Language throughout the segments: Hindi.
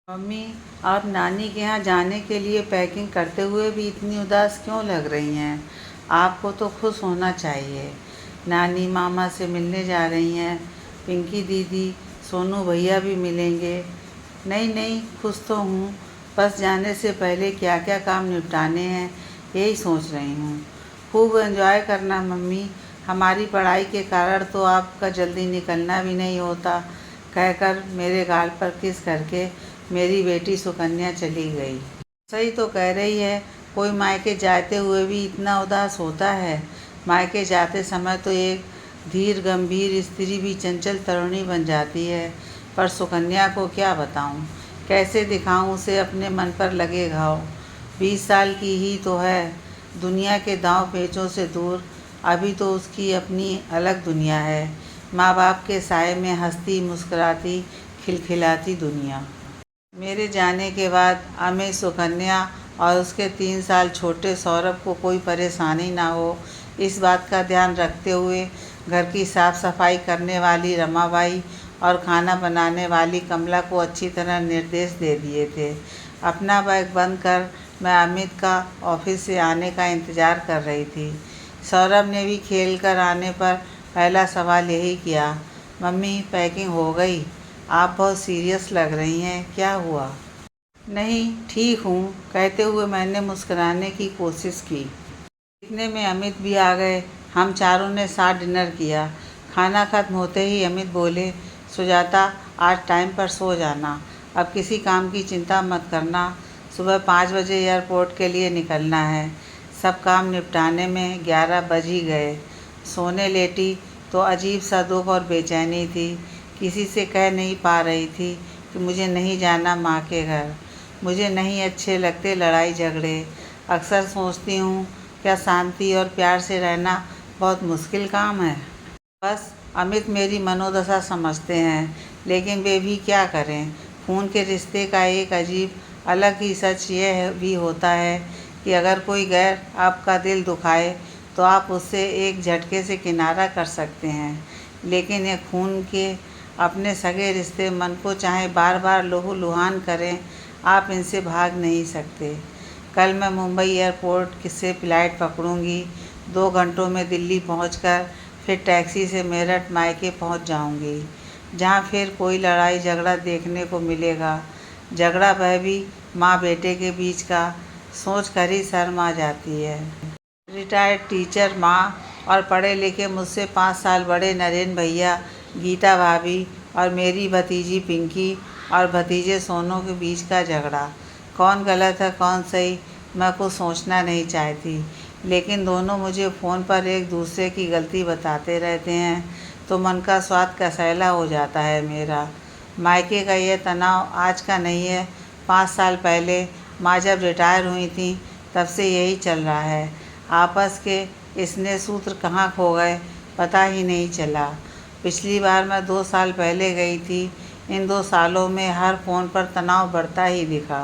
मम्मी, आप नानी के यहाँ जाने के लिए पैकिंग करते हुए भी इतनी उदास क्यों लग रही हैं? आपको तो खुश होना चाहिए। नानी मामा से मिलने जा रही हैं, पिंकी दीदी, सोनू भैया भी मिलेंगे। नहीं नहीं, खुश तो हूँ, बस जाने से पहले क्या क्या काम निपटाने हैं यही सोच रही हूँ। खूब एंजॉय करना मम्मी, हमारी पढ़ाई के कारण तो आपका जल्दी निकलना भी नहीं होता, कहकर मेरे गाल पर किस करके मेरी बेटी सुकन्या चली गई। सही तो कह रही है, कोई मायके जाते हुए भी इतना उदास होता है। मायके जाते समय तो एक धीर गंभीर स्त्री भी चंचल तरुणी बन जाती है, पर सुकन्या को क्या बताऊं, कैसे दिखाऊं उसे अपने मन पर लगे घाव। 20 साल की ही तो है, दुनिया के दांव पेचों से दूर, अभी तो उसकी अपनी अलग दुनिया है। माँ बाप के साए में हंसती मुस्कुराती खिलखिलाती दुनिया। मेरे जाने के बाद अमित, सुकन्या और उसके 3 साल छोटे सौरभ को कोई परेशानी ना हो, इस बात का ध्यान रखते हुए घर की साफ सफाई करने वाली रमाबाई और खाना बनाने वाली कमला को अच्छी तरह निर्देश दे दिए थे। अपना बैग बंद कर मैं अमित का ऑफिस से आने का इंतज़ार कर रही थी। सौरभ ने भी खेल कर आने पर पहला सवाल यही किया, मम्मी पैकिंग हो गई? आप बहुत सीरियस लग रही हैं, क्या हुआ? नहीं, ठीक हूँ, कहते हुए मैंने मुस्कुराने की कोशिश की। इतने में अमित भी आ गए। हम चारों ने साथ डिनर किया। खाना खत्म होते ही अमित बोले, सुजाता, आज टाइम पर सो जाना, अब किसी काम की चिंता मत करना, सुबह 5 बजे एयरपोर्ट के लिए निकलना है। सब काम निपटाने में 11 बज ही गए। सोने लेटी तो अजीब सा दुख और बेचैनी थी। किसी से कह नहीं पा रही थी कि मुझे नहीं जाना माँ के घर, मुझे नहीं अच्छे लगते लड़ाई झगड़े। अक्सर सोचती हूँ, क्या शांति और प्यार से रहना बहुत मुश्किल काम है? बस अमित मेरी मनोदशा समझते हैं, लेकिन वे भी क्या करें। खून के रिश्ते का एक अजीब अलग ही सच यह भी होता है कि अगर कोई गैर आपका दिल दुखाए तो आप उससे एक झटके से किनारा कर सकते हैं, लेकिन ये खून के अपने सगे रिश्ते मन को चाहे बार बार लहूलुहान करें, आप इनसे भाग नहीं सकते। कल मैं मुंबई एयरपोर्ट से फ़्लाइट पकड़ूंगी। 2 घंटों में दिल्ली पहुंचकर फिर टैक्सी से मेरठ मायके पहुंच जाऊंगी, जहां फिर कोई लड़ाई झगड़ा देखने को मिलेगा। झगड़ा वह भी माँ बेटे के बीच का, सोच कर ही शर्म आ जाती है। रिटायर्ड टीचर माँ और पढ़े लिखे मुझसे 5 साल बड़े नरेन भैया, गीता भाभी और मेरी भतीजी पिंकी और भतीजे सोनू के बीच का झगड़ा। कौन गलत है कौन सही, मैं कुछ सोचना नहीं चाहती, लेकिन दोनों मुझे फ़ोन पर एक दूसरे की गलती बताते रहते हैं तो मन का स्वाद कसैला हो जाता है मेरा। मायके का ये तनाव आज का नहीं है, 5 साल पहले माँ जब रिटायर हुई थी तब से यही चल रहा है। आपस के स्नेह सूत्र कहाँ खो गए पता ही नहीं चला। पिछली बार मैं 2 साल पहले गई थी, इन 2 सालों में हर फ़ोन पर तनाव बढ़ता ही दिखा।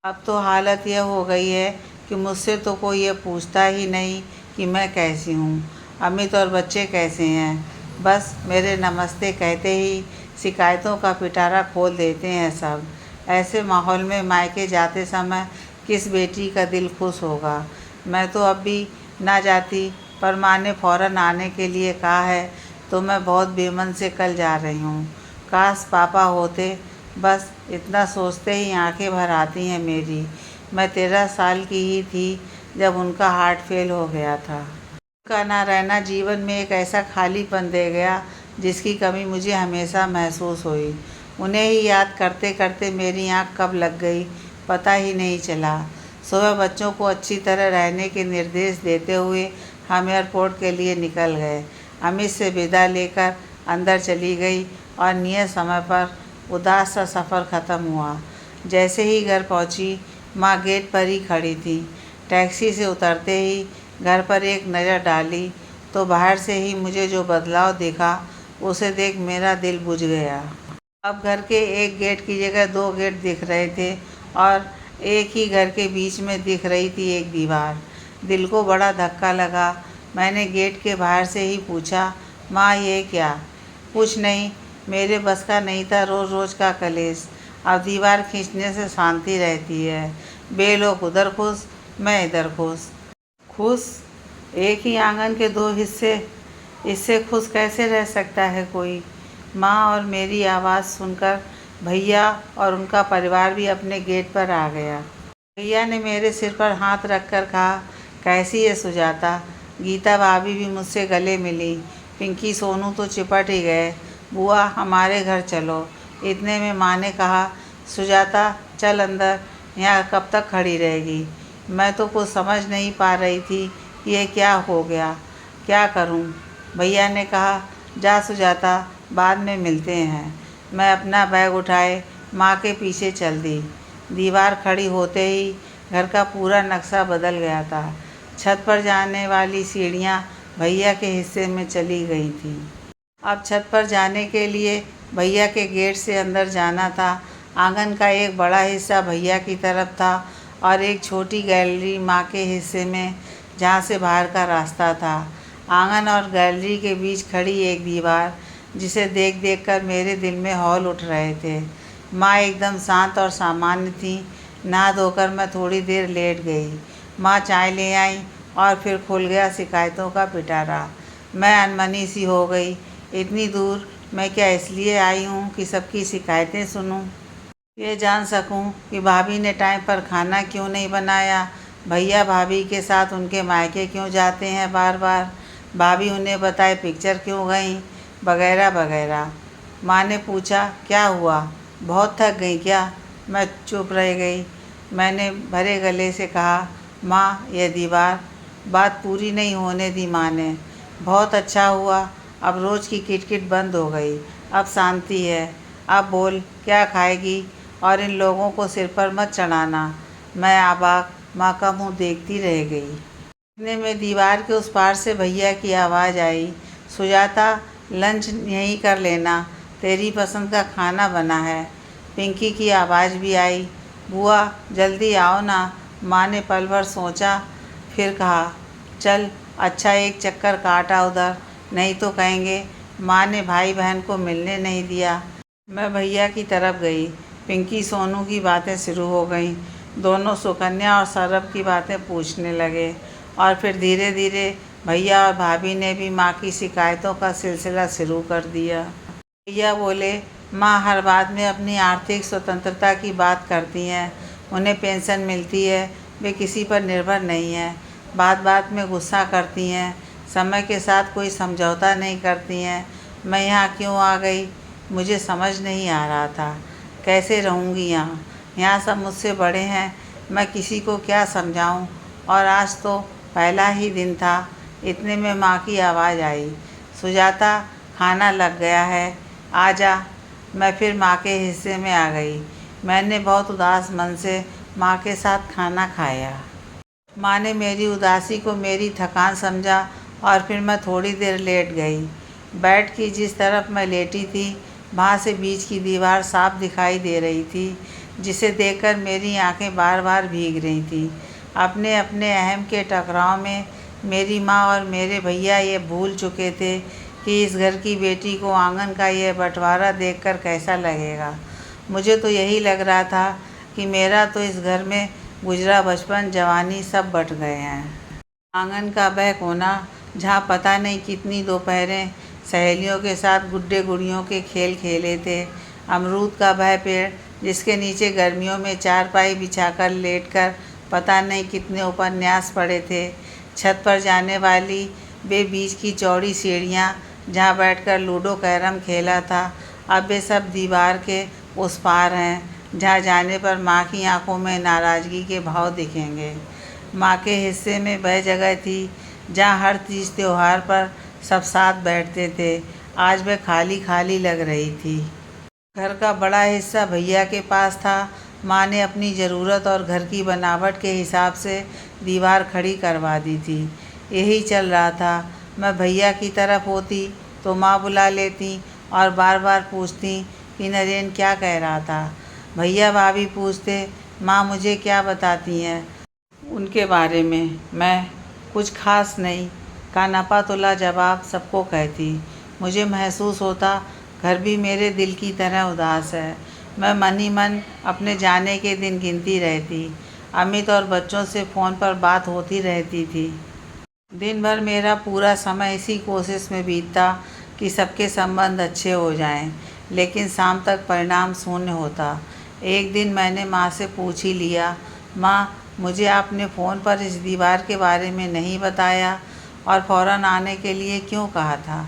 अब तो हालत यह हो गई है कि मुझसे तो कोई ये पूछता ही नहीं कि मैं कैसी हूँ, अमित और बच्चे कैसे हैं। बस मेरे नमस्ते कहते ही शिकायतों का पिटारा खोल देते हैं सब। ऐसे माहौल में मायके जाते समय किस बेटी का दिल खुश होगा। मैं तो अब भी ना जाती, पर माँ ने फ़ौरन आने के लिए कहा है तो मैं बहुत बेमन से कल जा रही हूँ। काश पापा होते, बस इतना सोचते ही आंखें भर आती हैं मेरी। मैं 13 साल की ही थी जब उनका हार्ट फेल हो गया था। उनका ना रहना जीवन में एक ऐसा खालीपन दे गया जिसकी कमी मुझे हमेशा महसूस हुई। उन्हें ही याद करते करते मेरी आँख कब लग गई पता ही नहीं चला। सुबह बच्चों को अच्छी तरह रहने के निर्देश देते हुए हम एयरपोर्ट के लिए निकल गए। अमित से विदा लेकर अंदर चली गई और नियत समय पर उदास सा सफ़र ख़त्म हुआ। जैसे ही घर पहुंची, माँ गेट पर ही खड़ी थी। टैक्सी से उतरते ही घर पर एक नज़र डाली तो बाहर से ही मुझे जो बदलाव दिखा उसे देख मेरा दिल बुझ गया। अब घर के एक गेट की जगह 2 गेट दिख रहे थे और एक ही घर के बीच में दिख रही थी एक दीवार। दिल को बड़ा धक्का लगा। मैंने गेट के बाहर से ही पूछा, माँ ये क्या? कुछ नहीं, मेरे बस का नहीं था रोज़ रोज़ का कलेश। अब दीवार खींचने से शांति रहती है। बे लोग उधर खुश, मैं इधर खुश। खुश? एक ही आंगन के दो हिस्से, इससे खुश कैसे रह सकता है कोई? माँ और मेरी आवाज़ सुनकर भैया और उनका परिवार भी अपने गेट पर आ गया। भैया ने मेरे सिर पर हाथ रखकर कहा, कैसी है सुजाता? गीता भाभी भी मुझसे गले मिली। पिंकी सोनू तो चिपट ही गए। बुआ हमारे घर चलो। इतने में माँ ने कहा, सुजाता चल अंदर, यहाँ कब तक खड़ी रहेगी? मैं तो कुछ समझ नहीं पा रही थी कि ये क्या हो गया, क्या करूँ। भैया ने कहा, जा सुजाता, बाद में मिलते हैं। मैं अपना बैग उठाए माँ के पीछे चल दी। दीवार खड़ी होते ही घर का पूरा नक्शा बदल गया था। छत पर जाने वाली सीढ़ियाँ भैया के हिस्से में चली गई थीं। अब छत पर जाने के लिए भैया के गेट से अंदर जाना था। आंगन का एक बड़ा हिस्सा भैया की तरफ था और एक छोटी गैलरी माँ के हिस्से में, जहाँ से बाहर का रास्ता था। आंगन और गैलरी के बीच खड़ी एक दीवार, जिसे देख देख कर मेरे दिल में हौल उठ रहे थे। माँ एकदम शांत और सामान्य थी। नहा धोकर मैं थोड़ी देर लेट गई। माँ चाय ले आई और फिर खुल गया शिकायतों का पिटारा। मैं अनमनी सी हो गई। इतनी दूर मैं क्या इसलिए आई हूँ कि सबकी शिकायतें सुनूं? ये जान सकूं कि भाभी ने टाइम पर खाना क्यों नहीं बनाया, भैया भाभी के साथ उनके मायके क्यों जाते हैं बार बार, भाभी उन्हें बताए पिक्चर क्यों गई, वगैरह वगैरह। माँ ने पूछा, क्या हुआ, बहुत थक गई क्या? मैं चुप रह गई। मैंने भरे गले से कहा, माँ ये दीवार। बात पूरी नहीं होने दी माँ ने। बहुत अच्छा हुआ, अब रोज़ की किटकिट बंद हो गई, अब शांति है। अब बोल, क्या खाएगी? और इन लोगों को सिर पर मत चढ़ाना। मैं अबाक माँ का मुँह देखती रह गई। इतने में दीवार के उस पार से भैया की आवाज़ आई, सुजाता लंच यहीं कर लेना, तेरी पसंद का खाना बना है। पिंकी की आवाज़ भी आई, बुआ जल्दी आओ ना। माँ ने पल भर सोचा, फिर कहा, चल अच्छा एक चक्कर काटा उधर, नहीं तो कहेंगे माँ ने भाई बहन को मिलने नहीं दिया। मैं भैया की तरफ गई। पिंकी सोनू की बातें शुरू हो गईं। दोनों सुकन्या और सौरभ की बातें पूछने लगे और फिर धीरे धीरे भैया और भाभी ने भी माँ की शिकायतों का सिलसिला शुरू कर दिया। भैया बोले, माँ हर बात में अपनी आर्थिक स्वतंत्रता की बात करती हैं, उन्हें पेंशन मिलती है, वे किसी पर निर्भर नहीं हैं। बात बात में गुस्सा करती हैं, समय के साथ कोई समझौता नहीं करती हैं। मैं यहाँ क्यों आ गई, मुझे समझ नहीं आ रहा था। कैसे रहूँगी यहाँ? यहाँ सब मुझसे बड़े हैं, मैं किसी को क्या समझाऊँ? और आज तो पहला ही दिन था। इतने में माँ की आवाज़ आई, सुजाता खाना लग गया है, आ जा। मैं फिर माँ के हिस्से में आ गई। मैंने बहुत उदास मन से माँ के साथ खाना खाया। माँ ने मेरी उदासी को मेरी थकान समझा और फिर मैं थोड़ी देर लेट गई। बेड की जिस तरफ मैं लेटी थी, वहाँ से बीच की दीवार साफ दिखाई दे रही थी, जिसे देखकर मेरी आंखें बार बार भीग रही थीं। अपने अपने अहम के टकराव में मेरी माँ और मेरे भैया ये भूल चुके थे कि इस घर की बेटी को आंगन का यह बंटवारा देखकर कैसा लगेगा। मुझे तो यही लग रहा था कि मेरा तो इस घर में गुजरा बचपन जवानी सब बट गए हैं। आंगन का वह कोना जहाँ पता नहीं कितनी दोपहरें सहेलियों के साथ गुड्डे गुड़ियों के खेल खेले थे, अमरूद का वह पेड़ जिसके नीचे गर्मियों में चारपाई बिछाकर लेटकर पता नहीं कितने उपन्यास पढ़े थे, छत पर जाने वाली वे बीच की चौड़ी सीढ़ियाँ जहाँ बैठकर लूडो कैरम खेला था, अब वे सब दीवार के उस पार हैं, जहाँ जाने पर माँ की आंखों में नाराज़गी के भाव दिखेंगे। माँ के हिस्से में वह जगह थी जहाँ हर तीज त्योहार पर सब साथ बैठते थे, आज वह खाली खाली लग रही थी। घर का बड़ा हिस्सा भैया के पास था। माँ ने अपनी ज़रूरत और घर की बनावट के हिसाब से दीवार खड़ी करवा दी थी। यही चल रहा था। मैं भैया की तरफ होती तो माँ बुला लेती और बार बार पूछती कि नरेन क्या कह रहा था। भैया भाभी पूछते, माँ मुझे क्या बताती हैं उनके बारे में। मैं कुछ खास नहीं का नपा तुला जवाब सबको कहती। मुझे महसूस होता घर भी मेरे दिल की तरह उदास है। मैं मन ही मन अपने जाने के दिन गिनती रहती। अमित और बच्चों से फ़ोन पर बात होती रहती थी। दिन भर मेरा पूरा समय इसी कोशिश में बीतता कि सबके संबंध अच्छे हो जाएं, लेकिन शाम तक परिणाम शून्य होता। एक दिन मैंने माँ से पूछ ही लिया, माँ, मुझे आपने फ़ोन पर इस दीवार के बारे में नहीं बताया और फ़ौरन आने के लिए क्यों कहा था?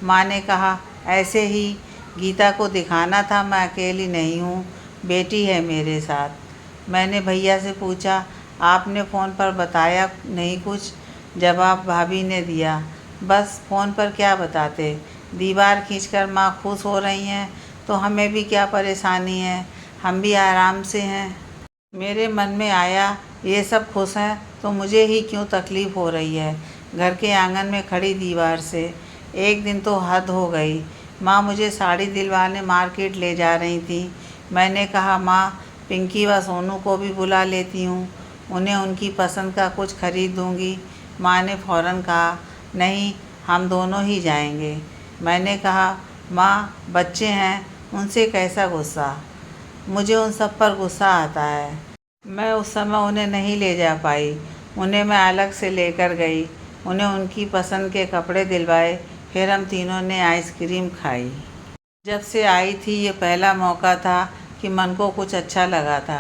माँ ने कहा, ऐसे ही गीता को दिखाना था मैं अकेली नहीं हूँ, बेटी है मेरे साथ। मैंने भैया से पूछा, आपने फ़ोन पर बताया नहीं कुछ? जवाब भाभी ने दिया, बस फ़ोन पर क्या बताते, दीवार खींचकर माँ खुश हो रही हैं तो हमें भी क्या परेशानी है, हम भी आराम से हैं। मेरे मन में आया, ये सब खुश हैं तो मुझे ही क्यों तकलीफ़ हो रही है। घर के आंगन में खड़ी दीवार से एक दिन तो हद हो गई। माँ मुझे साड़ी दिलवाने मार्केट ले जा रही थी। मैंने कहा, माँ, पिंकी व सोनू को भी बुला लेती हूँ, उन्हें उनकी पसंद का कुछ खरीद दूँगी। माँ ने फ़ौरन कहा, नहीं, हम दोनों ही जाएंगे। मैंने कहा, माँ, बच्चे हैं, उनसे कैसा गुस्सा। मुझे उन सब पर गुस्सा आता है। मैं उस समय उन्हें नहीं ले जा पाई। उन्हें मैं अलग से लेकर गई, उन्हें उनकी पसंद के कपड़े दिलवाए, फिर हम तीनों ने आइसक्रीम खाई। जब से आई थी ये पहला मौका था कि मन को कुछ अच्छा लगा था।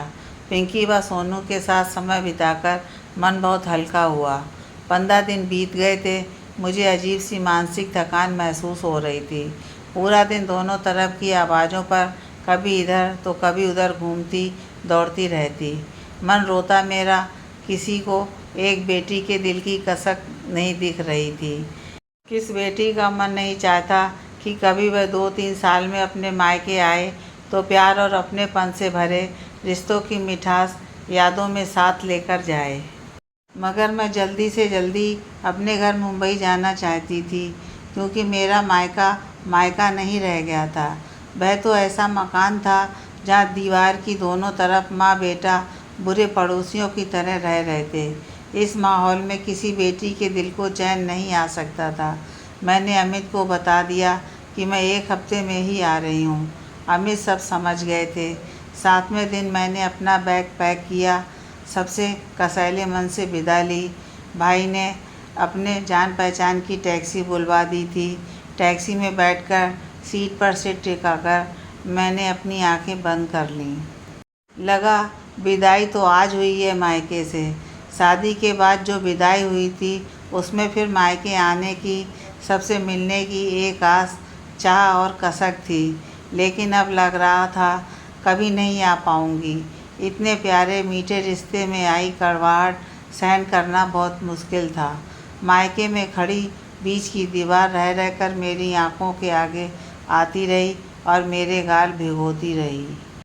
पिंकी व सोनू के साथ समय बिताकर मन बहुत हल्का हुआ। 15 दिन बीत गए थे। मुझे अजीब सी मानसिक थकान महसूस हो रही थी। पूरा दिन दोनों तरफ की आवाज़ों पर कभी इधर तो कभी उधर घूमती दौड़ती रहती। मन रोता मेरा किसी को एक बेटी के दिल की कसक नहीं दिख रही थी। किस बेटी का मन नहीं चाहता कि कभी वह 2-3 साल में अपने मायके आए तो प्यार और अपनेपन से भरे रिश्तों की मिठास यादों में साथ लेकर जाए। मगर मैं जल्दी से जल्दी अपने घर मुंबई जाना चाहती थी, क्योंकि मेरा मायका मायका नहीं रह गया था। वह तो ऐसा मकान था जहाँ दीवार की दोनों तरफ माँ बेटा बुरे पड़ोसियों की तरह रह रहे थे। इस माहौल में किसी बेटी के दिल को चैन नहीं आ सकता था। मैंने अमित को बता दिया कि मैं 1 हफ्ते में ही आ रही हूँ। अमित सब समझ गए थे। 7वें दिन मैंने अपना बैग पैक किया, सबसे कसैले मन से विदा ली। भाई ने अपने जान पहचान की टैक्सी बुलवा दी थी। टैक्सी में बैठकर सीट पर सिर टिकाकर मैंने अपनी आंखें बंद कर लीं। लगा विदाई तो आज हुई है मायके से। शादी के बाद जो विदाई हुई थी उसमें फिर मायके आने की, सबसे मिलने की एक आस, चाह और कसक थी। लेकिन अब लग रहा था कभी नहीं आ पाऊँगी। इतने प्यारे मीठे रिश्ते में आई कड़वाहट सहन करना बहुत मुश्किल था। मायके में खड़ी बीच की दीवार रह रहकर मेरी आँखों के आगे आती रही और मेरे गाल भिगोती रही।